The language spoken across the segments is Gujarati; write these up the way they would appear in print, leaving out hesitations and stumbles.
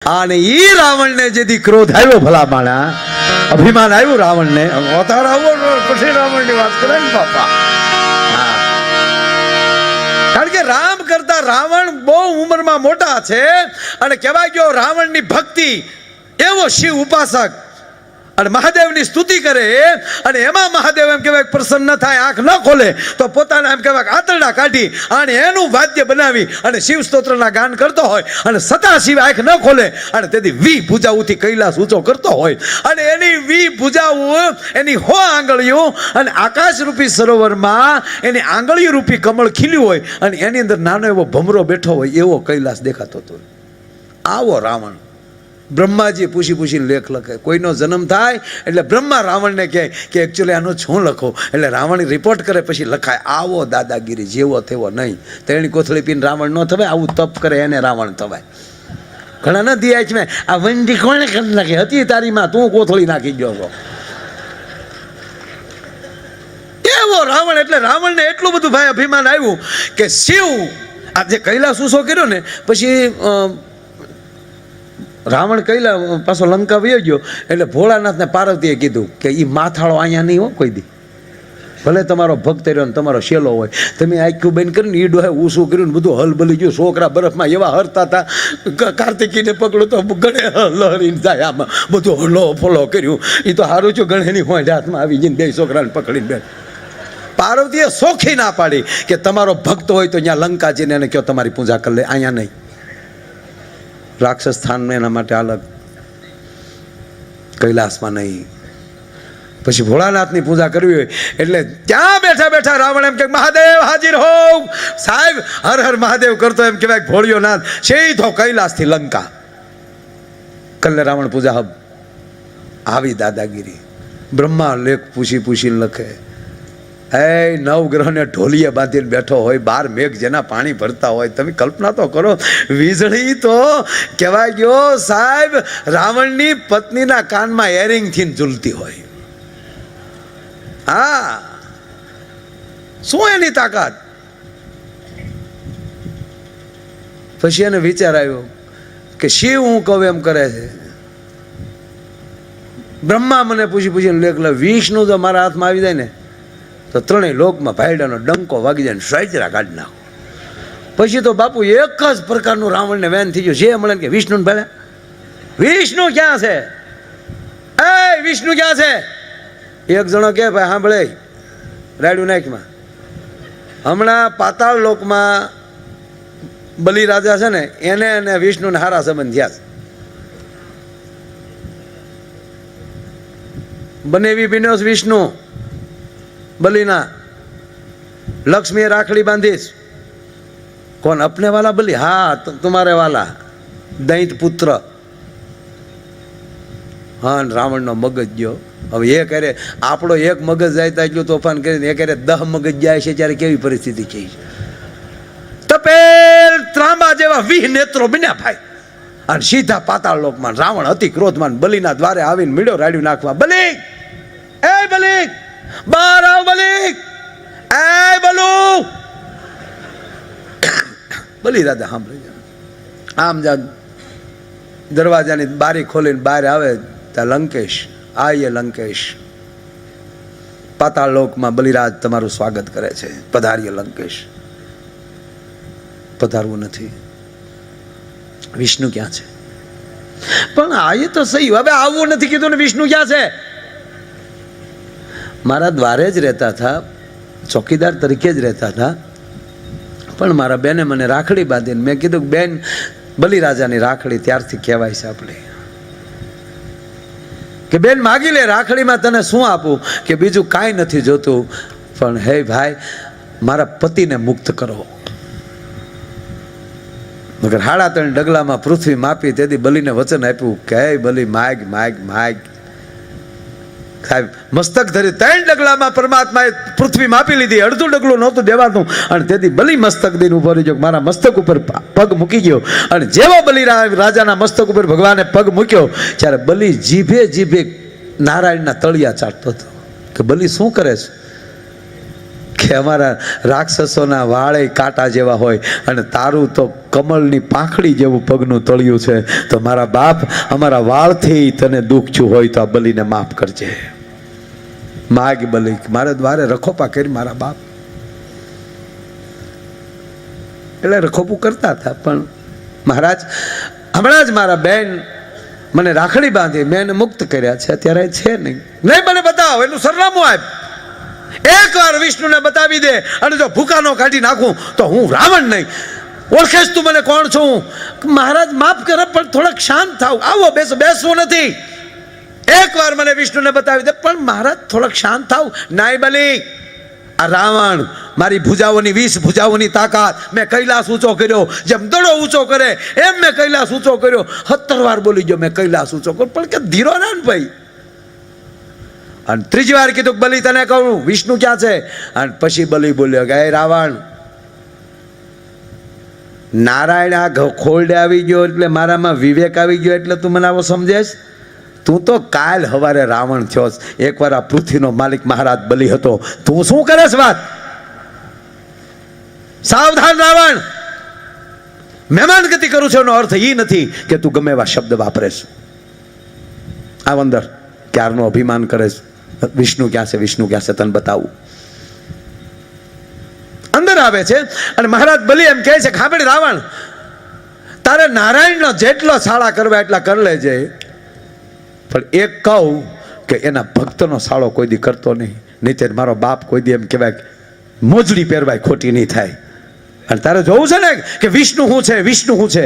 અને ઈ રાવણ ને જેથી ક્રોધ આવ્યો ભલા માણા અભિમાન આવ્યું રાવણ ને અવતાર આવો પછી રાવણ ની વાત કરે ને બાપા કારણ કે રામ કરતા રાવણ બહુ ઉંમરમાં મોટા છે અને કહેવાય ગયો રાવણ ની ભક્તિ એવો શિવ ઉપાસક અને મહાદેવની સ્તુતિ કરે અને એમાં મહાદેવ એમ કહેવાય પ્રસન્ન થાય આંખ ન ખોલે તો પોતાના એમ કહેવાય આંતરડા કાઢી અને એનું વાદ્ય બનાવી અને શિવ સ્તોત્રના ગાન કરતો હોય અને સતા શિવ આંખ ન ખોલે અને તેથી વી ભુજાઓથી કૈલાસ ઊંચો કરતો હોય અને એની વી ભુજાઓ એની હો આંગળીઓ અને આકાશ રૂપી સરોવરમાં એની આંગળીઓ રૂપી કમળ ખીલ્યું હોય અને એની અંદર નાનો એવો ભમરો બેઠો હોય એવો કૈલાસ દેખાતો હતો. આવો રાવણ. બ્રહ્માજી પૂછીને લેખ લખે. કોઈનો જન્મ થાય એટલે બ્રહ્મા રાવણને કહે કે એકચ્યુઅલી આનો શું લખો એટલે રાવણ રિપોર્ટ કરે પછી લખાય. આવો દાદાગીરી જેવો તેવો નહીં. તેની કોથળી પીને રાવણ ન થવાય. આવું તપ કરે એને રાવણ થવાય. ઘણા નથી આજ મેં આ વંડી કોણે કરી નાખી હતી તારીમાં તું કોથળી નાખી ગયો છો એવો રાવણ. એટલે રાવણને એટલું બધું ભાઈ અભિમાન આવ્યું કે શિવ આ જે કૈલાસ ઊંચો કર્યો ને પછી રાવણ કૈલા પાછો લંકા વયો ગયો એટલે ભોળાનાથને પાર્વતીએ કીધું કે એ માથાળો અહીંયા નહીં હો કોઈ દી. ભલે તમારો ભક્ત રહ્યો ને તમારો શેલો હોય તમે આખું બંધ કરીને ઈ ડોહે ઊંસું કર્યું ને બધું હલબલી ગયું. છોકરા બરફમાં એવા હરતા હતા કાર્તિકીને પકડો તો ગણે લહરીને જાય આમાં બધું હલો ફોલો કર્યું. એ તો સારું છું ગણેની હોય હાથમાં આવી જઈને બે છોકરાને પકડીને બે. પાર્વતીએ સોખી ના પાડી કે તમારો ભક્ત હોય તો અહીંયા લંકા જઈને એને કહો તમારી પૂજા કરી લે, અહીંયા નહીં. રાક્ષસ સ્થાન એના માટે અલગ, કૈલાસમાં નહીં. પછી ભોળાનાથની પૂજા કરવી હોય એટલે ત્યાં બેઠા બેઠા રાવણ એમ કે મહાદેવ હાજર હોવ સાહેબ હર હર મહાદેવ કરતો એમ કહેવાય ભોળિયો નાથ સીધો કૈલાસથી લંકા કલ્લે રાવણ પૂજા હબ. આવી દાદાગીરી. બ્રહ્મા લેખ પૂછીને લખે. એ નવગ્રહને ઢોલીએ બાંધીને બેઠો હોય, 12 મેઘ જેના પાણી ભરતા હોય. તમે કલ્પના તો કરો. વીજળી તો કહેવાય ગયો સાહેબ રાવણની પત્નીના કાનમાં એરિંગથી ઝૂલતી હોય. હા, શું એની તાકાત. પછી એને વિચાર આવ્યો કે શિવ હું કહું એમ કરે છે. બ્રહ્મા મને પૂછીને લેખ લે. વિષ્ણુ જો મારા હાથમાં આવી જાય ને તો ત્રણેય લોકમાં ભાઈડાનો ડંકો વાગી જાય ને સ્વાચરા કાઢી નાખો. પછી તો બાપુ એક જ પ્રકારનું રાવણને વેન થઈ ગયું. જે મળે કે વિષ્ણુને ભલે વિષ્ણુ ક્યાં છે, એ વિષ્ણુ ક્યાં છે. એક જણો કે ભાઈ સાંભળે રાડ્યું નાખમાં હમણાં પાતાળ લોકમાં બલિ રાજા છે ને એને અને વિષ્ણુને હારા સંબંધ થયા છે. બનેવી બિનોસ વિષ્ણુ બલિના લક્ષ્મી રાખડી બાંધીશ. કોણ अपने वाला बलि? हाँ तुम्हारे वाला દૈત પુત્ર. હા, રાવણનો મગજ ગયો. હવે એ કરે આપણો એક મગજ જાય તો એટલું તોફાન કરીને એ કરે 10 મગજ જાય છે ત્યારે કેવી પરિસ્થિતિ છે. તપેલ ત્રાંબા જેવા 20 નેત્રો બન્યા ભાઈ અને સીધા પાતાળ લોકમાં રાવણ અતિ ક્રોધમાન બલિના દ્વારે આવીને મીડો રાડ્યું નાખવા. બલિ, એ બલિ બાર આવ. બલિ, એ બલુ. બલિ દાદા સાંભળી આમ જા દરવાજાની બારી ખોલીને બહાર આવે ત્યાં લંકેશ આયે. લંકેશ પાતાળ લોકમાં બલિરાજ તમારું સ્વાગત કરે છે. પધારીએ લંકેશ. પધારવું નથી. વિષ્ણુ ક્યાં છે? પણ આયે તો સહી. હવે આવવું નથી કીધું ને. વિષ્ણુ ક્યાં છે? મારા દ્વારે જ રહેતા હતા, ચોકીદાર તરીકે જ રહેતા હતા. પણ મારા બેને મને રાખડી બાંધીને મેં કીધું કે બેન બલિરાજાની રાખડી ત્યારથી કહેવાય છે આપણે કે બેન માગી લે રાખડીમાં તને શું આપું કે બીજું કાંઈ નથી જોતું પણ હે ભાઈ મારા પતિને મુક્ત કરો. મગર 3.5 ડગલામાં પૃથ્વી માપી. તેથી બલિને વચન આપ્યું કે હે બલિ માગ માગ માગ. સાહેબ મસ્તક ધરી 3 ડગલામાં પરમાત્માએ પૃથ્વી માપી લીધી. અડધું ડગલું નહોતું દેવાતું અને તેથી બલિ મસ્તક દઈને ઉભો રહી ગયો. મારા મસ્તક ઉપર પગ મૂકી ગયો અને જેવો બલિ રાજાના મસ્તક ઉપર ભગવાને પગ મૂક્યો ત્યારે બલિ જીભે નારાયણના તળિયા ચાટતો હતો કે બલિ શું કરે છે. કે અમારા રાક્ષસોના વાળે કાંટા જેવા હોય અને તારું તો કમળની પાંખડી જેવું પગનું તળિયું છે. તો મારા બાપ, અમારા વાળથી તને દુઃખ થયું હોય તો આ બલીને માફ કરજે. માગ બલી, મારા દ્વારે રખોપા કરી મારા બાપ. એટલે રખોપું કરતા હતા. પણ મહારાજ, હમણાં જ મારા બેન મને રાખડી બાંધી, મેં એને મુક્ત કર્યા છે, અત્યારે છે નહીં. મને બતાવો એનું સરનામું આપ. એકવાર વિષ્ણુને બતાવી દે અને જો ભૂકાનો કાઢી નાખું તો હું રાવણ નહીં. ઓળખેશ તું મને કોણ છું? મહારાજ માફ કરે પણ થોડાક શાંત થાવ. આવો બેસવું નથી. એકવાર મને વિષ્ણુને બતાવી દે. પણ મહારાજ થોડાક શાંત થાવ. નાય બલી, આ રાવણ મારી ભુજાઓની 20 ભુજાઓની તાકાત, મેં કૈલાસ ઊંચો કર્યો. જેમ દડો ઊંચો કરે એમ મેં કૈલાસ ઊંચો કર્યો. 70 વાર બોલી ગયો મેં કૈલાસ ઊંચો કર્યો. પણ કે ધીરો રહે ને ભાઈ. અને ત્રીજી વાર કીધું બલી તને કહું વિષ્ણુ ક્યાં છે? અને પછી બલી બોલ્યો કે હે રાવણ, નારાયણ આ ખોરડે આવી ગયો એટલે મારામાં વિવેક આવી ગયો એટલે તું મને આવો સમજેશ? તું તો કાલ હવારે રાવણ થયો. એકવાર આ પૃથ્વીનો માલિક મહારાજ બલી હતો. તું શું કરેશ વાત? સાવધાન રાવણ, મહેમાનગતિ કરું છું એનો અર્થ એ નથી કે તું ગમે એવા શબ્દ વાપરેશ. આવ અંદર. ક્યારનો અભિમાન કરેશ. વિષ્ણુ ક્યાં છે? વિષ્ણુ ક્યાં છે? તને બતાવું. અંદર આવે છે અને મહારાજ બલી એમ કહે છે, ખાબડી રાવણ, તારે નારાયણનો જેટલો સાળા કરવા એટલા કરી લેજે. પણ એક કહું કે એના ભક્તનો સાળો કોઈ દી કરતો નહીં. નહીં મારો બાપ કોઈ દી એમ કહેવાય મોજડી પહેરવાય ખોટી નહીં થાય. અને તારે જોવું છે ને કે વિષ્ણુ શું છે, વિષ્ણુ શું છે.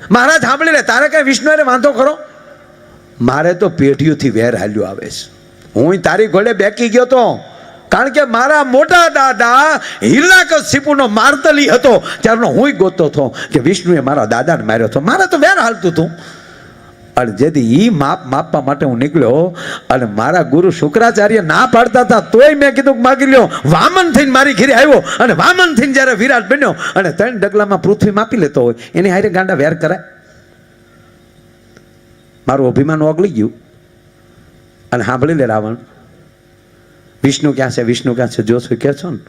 મહારાજ સાંભળી લે, તારે કઈ વિષ્ણુ એને વાંધો ખરો? મારે તો પેઢીઓથી વેર હાલ્યો આવે છે. હું તારી ઘોડે બેકી ગયો તો કારણ કે મારા મોટા દાદા હિરણ્યકશિપુનો માર્તલી હતો ત્યારનો હું ગોતતો હતો કે વિષ્ણુએ મારા દાદાને માર્યો હતો. મારે તો વેર હાલતું હતું. અને જેથી ઈ માપવા માટે હું નીકળ્યો અને મારા ગુરુ શુક્રાચાર્ય ના પાડતા હતા તોય મેં કીધું માગી લ્યો. વામન થઈને મારી ઘરે આવ્યો અને વામન થઈને જ્યારે વિરાટ બન્યો અને 3 ડગલામાં પૃથ્વી માપી લેતો હોય એની હારે ગાંડા વેર કરાય? મારું અભિમાન ઓગળી ગયું. અને સાંભળી લે રાવણ, વિષ્ણુ ક્યાં છે? વિષ્ણુ ક્યાં છે? જોશું કે છો ને.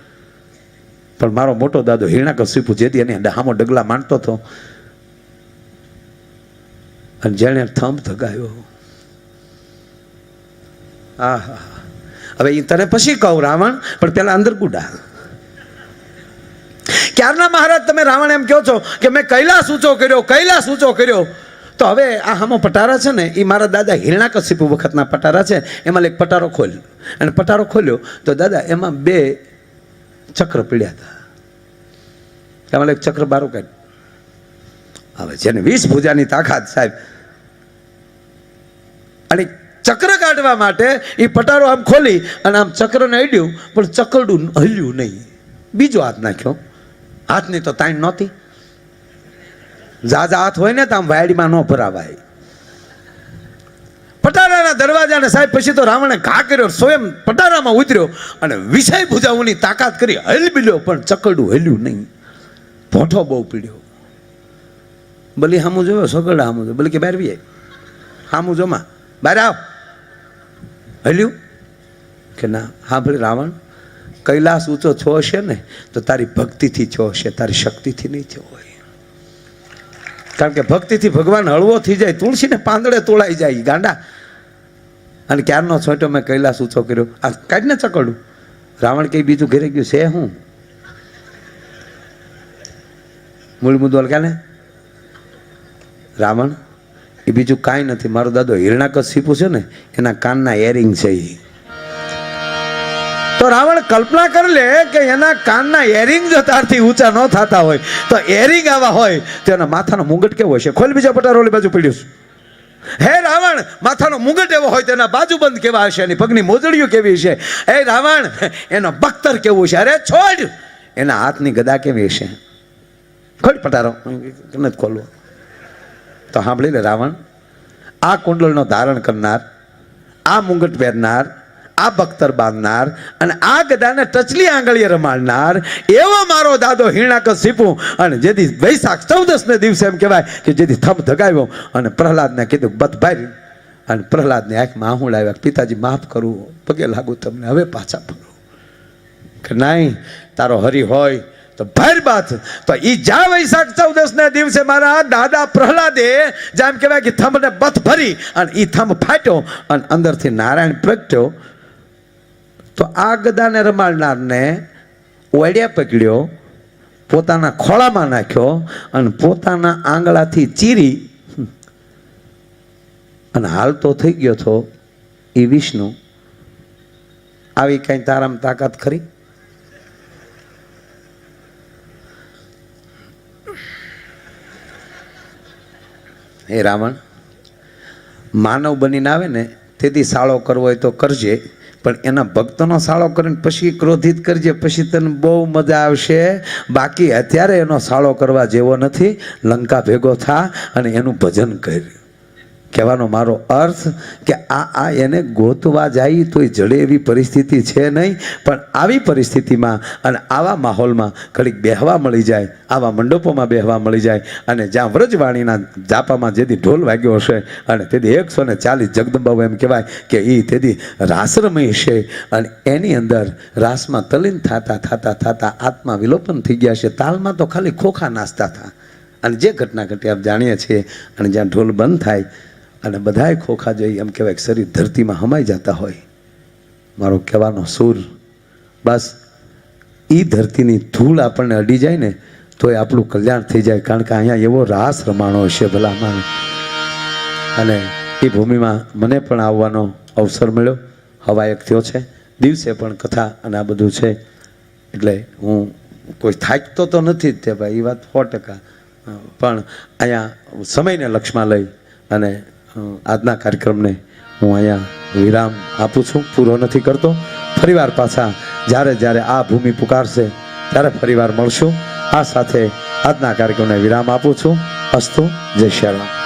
પણ મારો મોટો દાદો હિરણ્યકશિપુ જેથી એની હામો ડગલા માંડતો હતો અને જેણે થંભ ધગાયો. આહા, હવે એ તને પછી કહું રાવણ, પણ પેલા અંદર ગુડા. ક્યારના મહારાજ તમે રાવણ એમ કહો છો કે મેં કૈલાસ ઊંચો કર્યો, કૈલાસ ઊંચો કર્યો. તો હવે આ હામો પટારા છે ને એ મારા દાદા હિરણ્યકશિપુ વખતના પટારા છે. એમાં એક પટારો ખોલ્યો અને પટારો ખોલ્યો તો દાદા એમાં 2 ચક્ર પીડ્યા હતા. એમાં એક ચક્ર બારો કાઢ્યો. હવે જેને 20 ભુજાની તાકાત સાહેબ, અને ચક્ર કાઢવા માટે એ પટારો આમ ખોલી અને આમ ચક્રને અડ્યું પણ ચકરડું હલ્યું નહીં. બીજો હાથ નાખ્યો. હાથની તો તાણ નહોતી. ઝાઝા હાથ હોય ને તો આમ વાયડીમાં ન ભરાવાય. પટારાના દરવાજાને સાહેબ પછી તો રાવણે ઘા કર્યો, સ્વયં પટારામાં ઉતર્યો અને વિષય ભુજાઓની તાકાત કરી હલબીલ્યો પણ ચકરડું હલ્યું નહીં. ભોંઠો બહુ પીડ્યો. બલી હામું જોયો, સગડા હામું જોયો. બલી કે બહાર વી હામું જોમાં બહાર આવ. હલ્યું કે ના? હા ભલે રાવણ, કૈલાસ ઊંચો છો હશે ને તો તારી ભક્તિથી છો હશે, તારી શક્તિથી નહીં થયો હોય. કારણ કે ભક્તિથી ભગવાન હળવો થઈ જાય, તુલસીને પાંદડે તોળાઈ જાય ગાંડા. અને ક્યારનો છોટો મેં કૈલાસ ઊંચો કર્યો. આ કાઢને ચકડું. રાવણ કઈ બીજું ઘરે ગયું છે હું મૂળ મુદ્દો કાને રાવણ એ બીજું કાંઈ નથી. મારો દાદો હિરણ્યકશિપુ છે ને એના કાનના એરિંગ છે. તો રાવણ કલ્પના કરી લે કે એના કાનના એરિંગ જો તારથી ઊંચા ન થતા હોય તો એરિંગ આવા હોય તો એના માથાનો મુંગટ કેવો હશે? ખોલ બીજા પટારો ઓલી બાજુ પડ્યું. હે રાવણ, માથાનો મુંગટ એવો હોય તો એના બાજુબંધ કેવા હશે? એની પગની મોજડીઓ કેવી હશે? હે રાવણ, એનો બખ્તર કેવું છે? અરે છોડ, એના હાથની ગદા કેવી હશે? ખોલ પટારો. નથી ખોલવો તો સાંભળી લે રાવણ, આ કુંડળનો ધારણ કરનાર, આ મુંગટ પહેરનાર, આ બખ્તર બાંધનાર અને આ ગદાને ટચલી આંગળીએ રમાડનાર એવો મારો દાદો હિરણ્યકશિપુ. અને જેથી વૈશાખ 14ને દિવસે એમ કહેવાય કે જેથી થંભ ધગાવ્યો અને પ્રહલાદને કીધું બધ ભાઈ. અને પ્રહલાદની આંખમાં આહુડ આવ્યા. પિતાજી માફ કરવું, પગે લાગુ તમને, હવે પાછા ફરો. કે નહીં, તારો હરી હોય તો ભર બાત. તો ઈ જા વૈશાખ 14 ને દિવસે મારા દાદા પ્રહલાદે જેમ કહેવાય કે થંભને બથ ભરી અને ઈ થંભ ફાટ્યો અને અંદરથી નારાયણ પ્રગટ્યો. તો આ ગદાને રમાડનારને ઓળિયા પકડ્યો, પોતાના ખોળામાં નાખ્યો અને પોતાના આંગળાથી ચીરી અને હાલતો થઈ ગયો તો એ વિષ્ણુ. આવી કઈ તારામાં તાકાત ખરી? હે રાવણ, માનવ બનીને આવે ને તેથી સાળો કરવો હોય તો કરજે, પણ એના ભક્તોનો સાળો કરીને પછી ક્રોધિત કરજે, પછી તને બહુ મજા આવશે. બાકી અત્યારે એનો સાળો કરવા જેવો નથી. લંકા ભેગો થા અને એનું ભજન કર. કહેવાનો મારો અર્થ કે આ એને ગોતવા જાય તોય જડે એવી પરિસ્થિતિ છે નહીં, પણ આવી પરિસ્થિતિમાં અને આવા માહોલમાં ઘડીક બેહવા મળી જાય, આવા મંડપોમાં બેહવા મળી જાય અને જ્યાં વ્રજવાણીના જાપામાં જેથી ઢોલ વાગ્યો હશે અને તેથી 140 જગદંબાઓ એમ કહેવાય કે એ તેથી રાસરમય છે અને એની અંદર રાસમાં તલીન થતા થતા થતા આત્મા વિલોપન થઈ ગયા છે. તાલમાં તો ખાલી ખોખા નાચતા હતા અને જે ઘટના ઘટી આપ જાણીએ છીએ. અને જ્યાં ઢોલ બંધ થાય અને બધાય ખોખા જોઈ એમ કહેવાય કે શરીર ધરતીમાં હમાઈ જતા હોય. મારો કહેવાનો સૂર બસ એ ધરતીની ધૂળ આપણને અડી જાય ને તો એ આપણું કલ્યાણ થઈ જાય. કારણ કે અહીંયા એવો રાસ રમાણો છે ભલામાં. અને એ ભૂમિમાં મને પણ આવવાનો અવસર મળ્યો, હવાયક થયો છે. દિવસે પણ કથા અને આ બધું છે એટલે હું કોઈ થાકતો તો નથી જ તે ભાઈ, એ વાત 100%. પણ અહીંયા સમયને લક્ષમાં લઈ અને આજના કાર્યક્રમને હું અહીંયા વિરામ આપું છું, પૂરો નથી કરતો. ફરીવાર પાછા જ્યારે જ્યારે આ ભૂમિ પુકારશે ત્યારે ફરીવાર મળશું. આ સાથે આજના કાર્યક્રમને વિરામ આપું છું. અસ્તુ. જય શ્રી રામ.